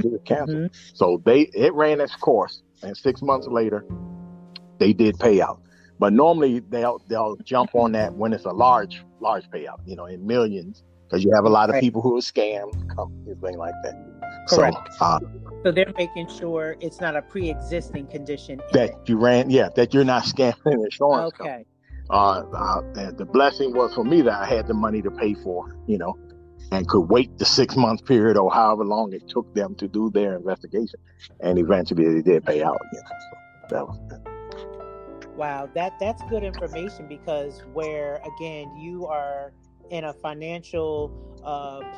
to do with cancer. Mm-hmm. So it ran its course, and 6 months later, they did pay out. But normally they'll jump on that when it's a large payout, in millions, because you have a lot of Right. people who are scammed, companies, things like that. Correct. So, so they're making sure it's not a pre-existing condition that you're not scamming an insurance company. And the blessing was for me that I had the money to pay for, and could wait the 6 month period or however long it took them to do their investigation, and eventually they did pay out. So that was good. Wow, that's good information, because where again you are in a financial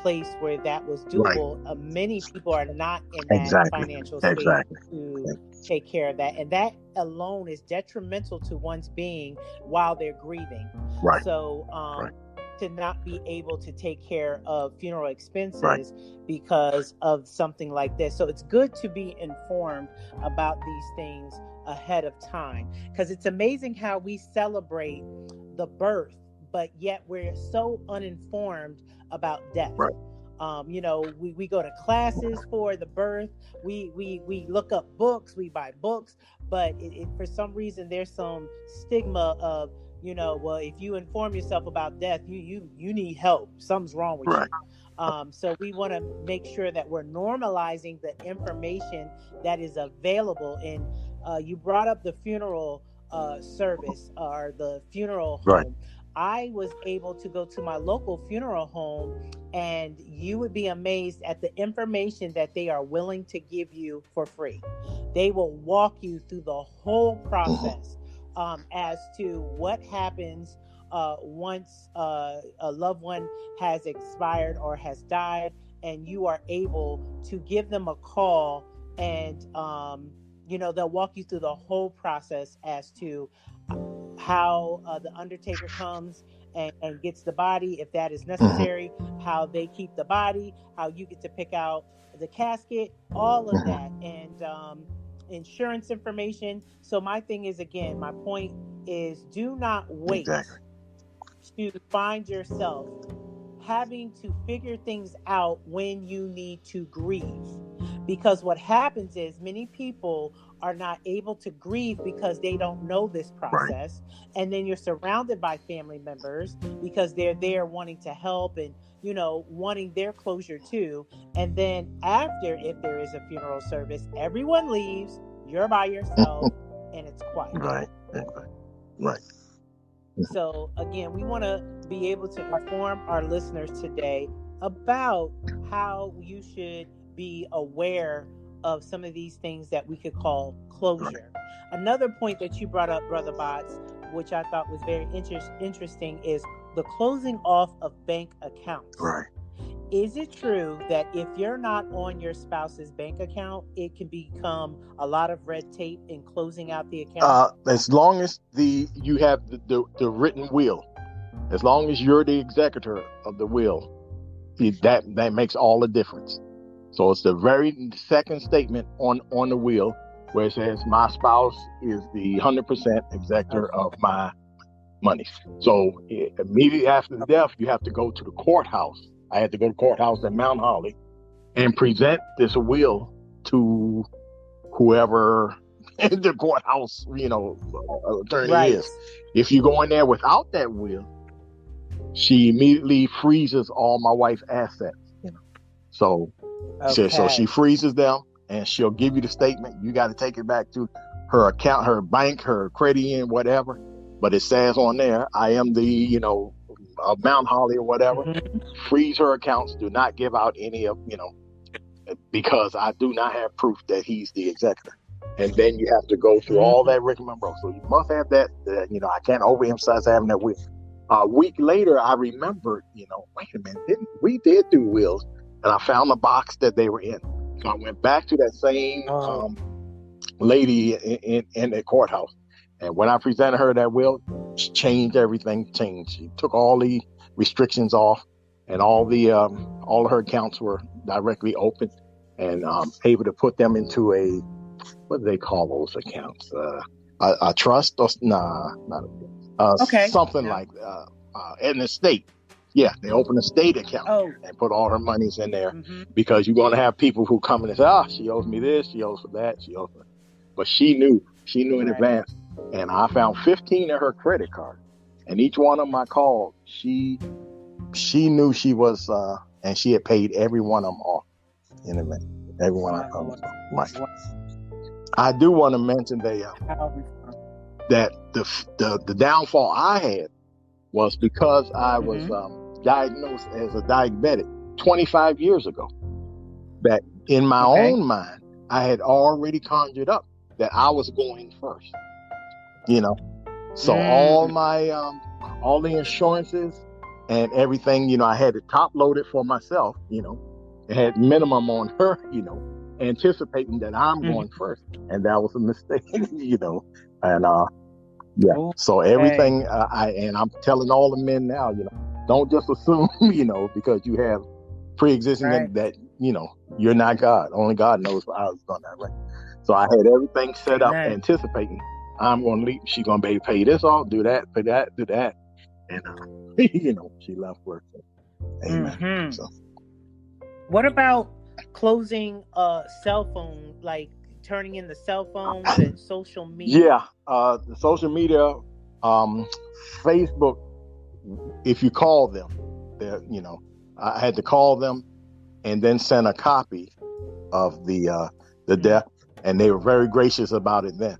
place where that was doable, Right. Many people are not in that financial space to take care of that, and that alone is detrimental to one's being while they're grieving. Right. So to not be able to take care of funeral expenses right. because of something like this. So it's good to be informed about these things ahead of time, because it's amazing how we celebrate the birth, but yet we're so uninformed about death. Right. We go to classes for the birth, we look up books, we buy books, but it for some reason there's some stigma of, well, if you inform yourself about death, you need help, something's wrong with right. you. So we want to make sure that we're normalizing the information that is available. And you brought up the funeral service or the funeral home. Right. I was able to go to my local funeral home, and you would be amazed at the information that they are willing to give you for free. They will walk you through the whole process as to what happens once a loved one has expired or has died, and you are able to give them a call, and they'll walk you through the whole process as to how the undertaker comes and gets the body, if that is necessary, how they keep the body, how you get to pick out the casket, all of that, and insurance information. So my thing is, again, my point is, do not wait to find yourself having to figure things out when you need to grieve. Because what happens is many people are not able to grieve because they don't know this process. Right. And then you're surrounded by family members because they're there wanting to help and, wanting their closure too. And then after, if there is a funeral service, everyone leaves, you're by yourself, and it's quiet. Right. So again, we want to be able to inform our listeners today about how you should be aware of some of these things that we could call closure. Right. Another point that you brought up, Brother Bots, which I thought was very interesting, is the closing off of bank accounts. Right. Is it true that if you're not on your spouse's bank account, it can become a lot of red tape in closing out the account? As long as you have the written will, as long as you're the executor of the will, that makes all the difference. So it's the very second statement on the will where it says, my spouse is the 100% executor of my money. So immediately after the death, you have to go to the courthouse. I had to go to the courthouse in Mount Holly and present this will to whoever the courthouse, attorney is. If you go in there without that will, she immediately freezes all my wife's assets. So she freezes them, and she'll give you the statement. You got to take it back to her account, her bank, her credit union, whatever. But it says on there, I am the, Mount Holly or whatever. Freeze her accounts. Do not give out any of, because I do not have proof that he's the executor. And then you have to go through all that rigmarole. So you must have that. I can't overemphasize having that will. A week later, I remembered, wait a minute, we did do wills, and I found the box that they were in. So I went back to that same lady in the courthouse. And when I presented her that will, she changed everything. She took all the restrictions off, and all of her accounts were directly open, and able to put them into what do they call those accounts? A trust? Something like an estate. they open a state account Oh. and put all her monies in there Mm-hmm. because you're going to have people who come in and say, she owes me this, she owes for that, she owes for that. But she knew in Right. advance. And I found 15 of her credit cards. And each one of them I called, she knew she was, and she had paid every one of them off in advance. Every one I called. Right. I do want to mention that the downfall I had was because I was diagnosed as a diabetic 25 years ago. That in my own mind, I had already conjured up that I was going first. So all my all the insurances and everything, I had it top loaded for myself. It had minimum on her, anticipating that I'm going first, and that was a mistake. And so everything I'm telling all the men now, don't just assume, because you have pre-existing that you're not God. Only God knows how it's done that way. So I had everything set up, anticipating I'm going to leave. She's going to be able to pay this off, do that, pay that, do that, and she left work. Amen. Mm-hmm. So, what about closing cell phone, like turning in the cell phones and social media? Yeah, the social media, Facebook. If you call them, I had to call them and then send a copy of the death, and they were very gracious about it then.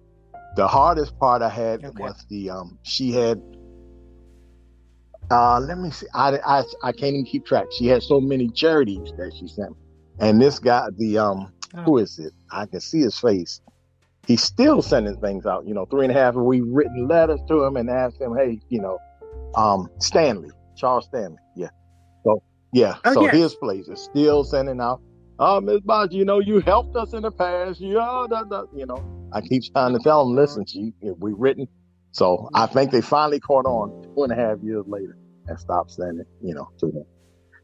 The hardest part I had was she had, let me see, I can't even keep track. She had so many charities that she sent. And this guy, who is it? I can see his face. He's still sending things out, 3.5, we've written letters to him and asked him, hey, Stanley, Charles Stanley. Yeah. So, his place is still sending out, Ms. Bodge, you helped us in the past. I keep trying to tell them, listen, we've written. So I think they finally caught on 2.5 years later and stopped sending, to them.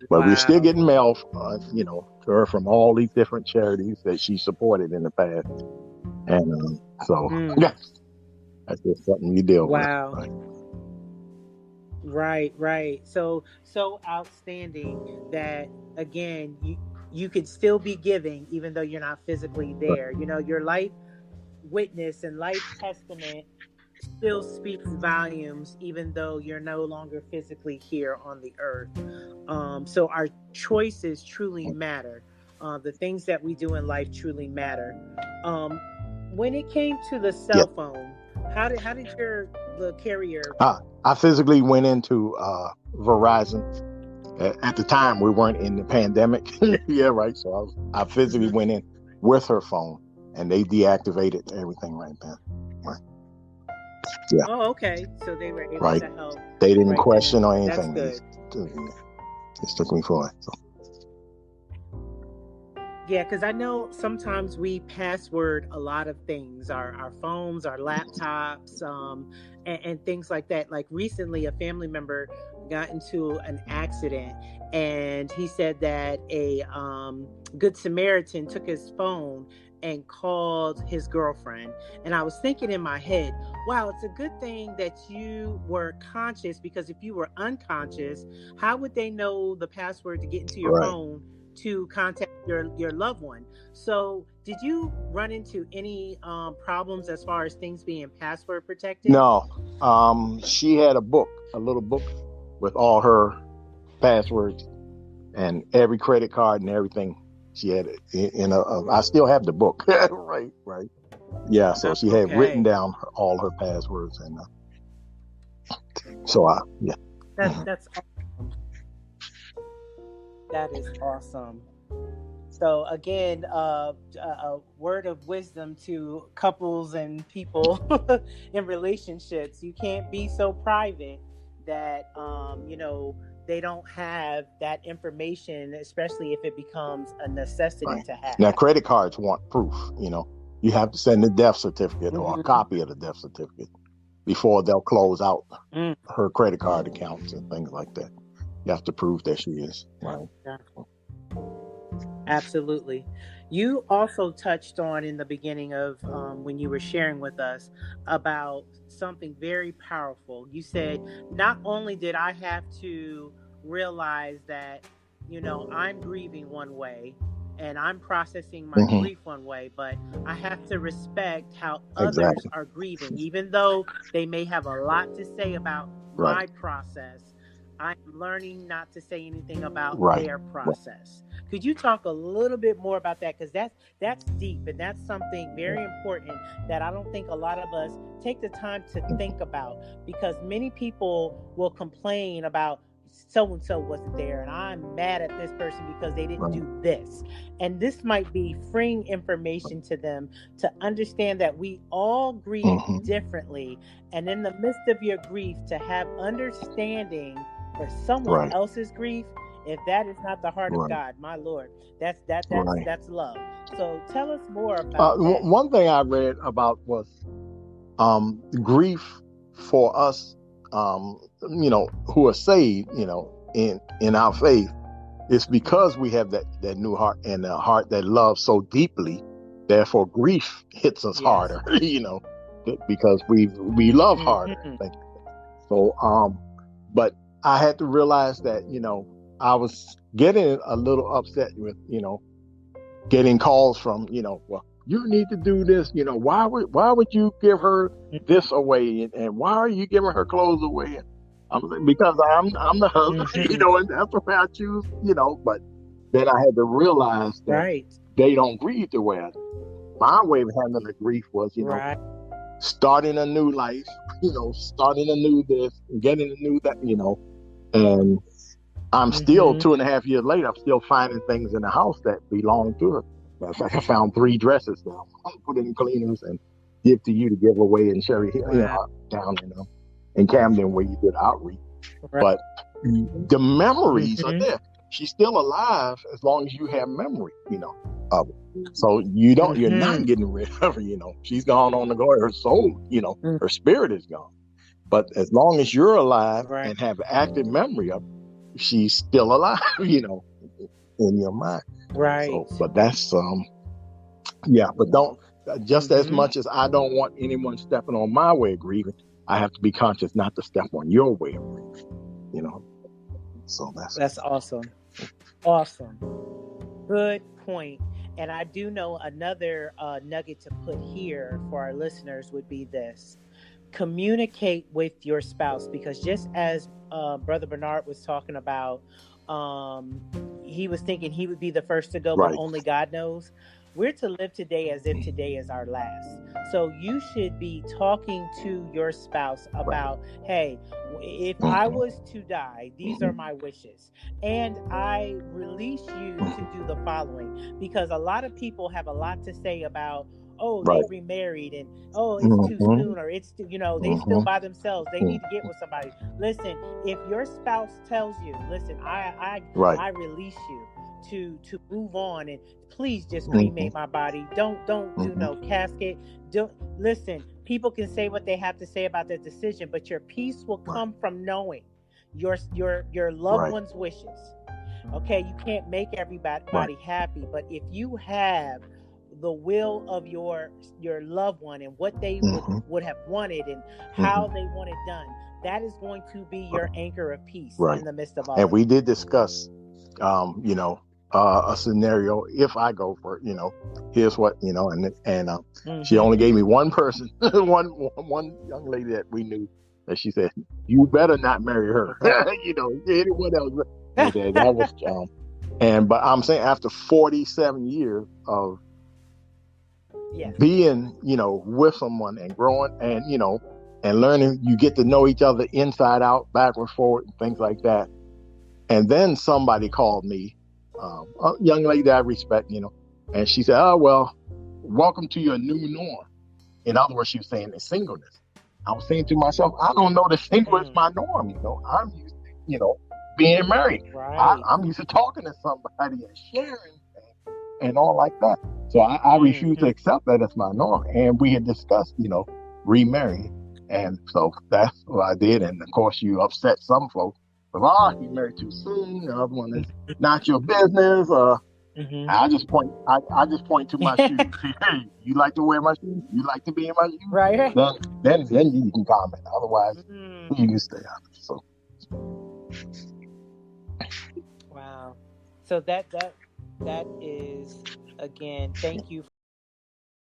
But we're still getting mail, to her from all these different charities that she supported in the past. And that's just something you deal with. Right. So outstanding that, again, you could still be giving even though you're not physically there. Your life witness and life testament still speaks volumes even though you're no longer physically here on the earth. So our choices truly matter. The things that we do in life truly matter. When it came to the cell phone, how did the carrier? I physically went into Verizon. At the time, we weren't in the pandemic. Yeah, right. So I physically went in with her phone, and they deactivated everything right then. Right. Yeah. Oh, okay. So they were able to help. They didn't question or anything. That's good. They took me for it. So. Yeah, because I know sometimes we password a lot of things, our phones, our laptops, and things like that. Like recently, a family member got into an accident, and he said that a Good Samaritan took his phone and called his girlfriend. And I was thinking in my head, wow, it's a good thing that you were conscious, because if you were unconscious, how would they know the password to get into your phone to contact your loved one? So did you run into any problems as far as things being password protected? No. She had a little book with all her passwords and every credit card and everything. She had it in I still have the book. Right. Yeah. So she had written down all her passwords, and so That's awesome. That is awesome. So again, a word of wisdom to couples and people in relationships: you can't be so private that they don't have that information, especially if it becomes a necessity to have. Now, credit cards want proof. You have to send a death certificate or a copy of the death certificate before they'll close out her credit card accounts and things like that. You have to prove that she is. Right. Absolutely. You also touched on in the beginning of when you were sharing with us about something very powerful. You said, not only did I have to realize that, I'm grieving one way and I'm processing my Hmm. grief one way, but I have to respect how others Exactly. are grieving, even though they may have a lot to say about Right. my process. I'm learning not to say anything about Right. their Right. process. Could you talk a little bit more about that? Because that's deep, and that's something very important that I don't think a lot of us take the time to think about. Because many people will complain about so and so wasn't there, and I'm mad at this person because they didn't Right. do this. And this might be freeing information to them to understand that we all grieve Hmm. differently, and in the midst of your grief, to have understanding for someone Right. else's grief. If that is not the heart of Right. God, my Lord, that's that that's Right. that's love. So tell us more about that. One thing I read about was grief for us, who are saved, in our faith. It's because we have that new heart and a heart that loves so deeply. Therefore, grief hits us Yes. harder, because we love harder. Mhm. So, but I had to realize that, I was getting a little upset with, getting calls from, well, you need to do this. Why would you give her this away, and why are you giving her clothes away? And I'm like, because I'm the husband, Mhm. and that's the way I choose, But then I had to realize that Right. they don't grieve the way I do. My way of handling the grief was, Right. starting a new life, starting a new this, getting a new that, and I'm still Mhm. 2.5 years later, I'm still finding things in the house that belong to her. Matter of fact, I found 3 dresses now. I'm put in cleaners and give to you to give away in Cherry Hill, Wow. down in Camden where you did outreach. Right. But the memories are Mhm. there. She's still alive as long as you have memory, of it. So you're not Mhm. getting rid of her, She's gone on to glory. Her soul, Mm. her spirit is gone. But as long as you're alive Right. and have active memory of it, she's still alive, in your mind. Right. So, but that's but don't just as Mhm. much as I don't want anyone stepping on my way of grieving, I have to be conscious not to step on your way of grieving, So That's awesome. Awesome. Good point. And I do know another nugget to put here for our listeners would be this: communicate with your spouse, because just as Brother Bernard was talking about, he was thinking he would be the first to go, but right. only God knows. We're to live today as if today is our last. So you should be talking to your spouse about, hey, if I was to die, these are my wishes. And I release you to do the following. Because a lot of people have a lot to say about, oh, they Right. remarried, and oh, it's too soon, or it's they still by themselves. They need to get with somebody. Listen, if your spouse tells you, listen, Right. I release you to move on, and please just cremate my body. Don't do no casket. Don't listen. People can say what they have to say about their decision, but your peace will come from knowing your loved Right. one's wishes. Okay, you can't make everybody happy, but if you have the will of your loved one and what they would have wanted and how they want it done, that is going to be your anchor of peace in the midst of all. And we did discuss, a scenario. If I go for it, here's what, and she only gave me one person, one young lady that we knew, that she said, you better not marry her. Anyone else. That was, but I'm saying after 47 years of being, with someone and growing and, and learning, you get to know each other inside out, backward, forward, and things like that. And then somebody called me, a young lady that I respect, and she said, oh, well, welcome to your new norm. In other words, she was saying the singleness. I was saying to myself, I don't know that single is my norm. I'm used to, being married. Right. I'm used to talking to somebody and sharing and all like that. So I refuse to accept that as my norm. And we had discussed, remarrying. And so that's what I did. And of course, you upset some folks. But, you married too soon. The other one is not your business. I just point to my shoes. Hey, you like to wear my shoes? You like to be in my shoes? Right. Then you can comment. Otherwise, you can stay out. So. So that is, again, thank you